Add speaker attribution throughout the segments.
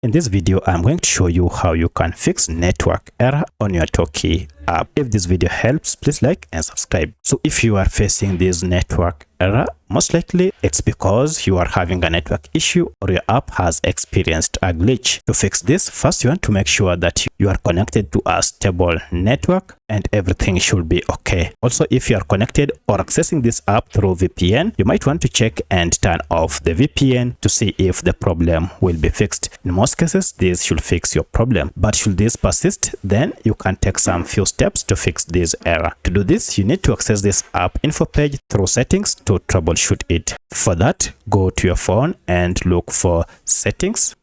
Speaker 1: In this video, I'm going to show you how you can fix network error on your Talkie app. If this video helps, please like and subscribe. So if you are facing this network error, most likely it's because you are having a network issue or your app has experienced a glitch. To fix this, first you want to make sure that you are connected to a stable network and everything should be okay. Also, if you are connected or accessing this app through VPN, you might want to check and turn off the VPN to see if the problem will be fixed. In most cases, this should fix your problem, but should this persist, then you can take some few steps to fix this error. To do this, you need to access this app info page through settings to troubleshoot it. For that, go to your phone and look for settings,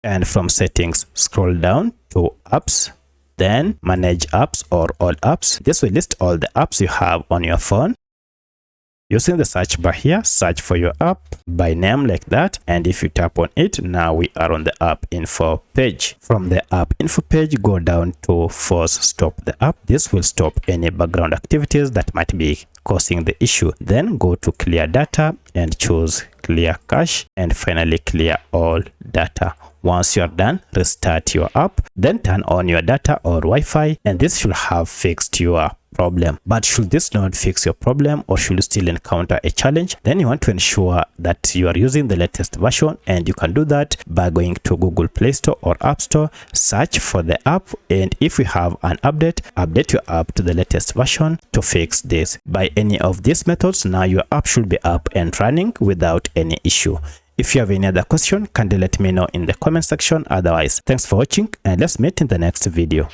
Speaker 1: and from settings scroll down to apps, then manage apps or all apps. This will list all the apps you have on your phone. Using the search bar here, search for your app by name like that, and if you tap on it, now we are on the app info page. From the app info page, go down to force stop the app. This will stop any background activities that might be causing the issue. Then go to clear data and choose clear cache, and finally clear all data. Once you are done, restart your app, then turn on your data or Wi-Fi, and this should have fixed your problem. But should this not fix your problem, or should you still encounter a challenge, then you want to ensure that you are using the latest version, and you can do that by going to Google Play Store or App Store, search for the app, and if you have an update, update your app to the latest version to fix this. By any of these methods, now your app should be up and running without any issue. If you have any other question, kindly let me know in the comment section. Otherwise, thanks for watching, and let's meet in the next video.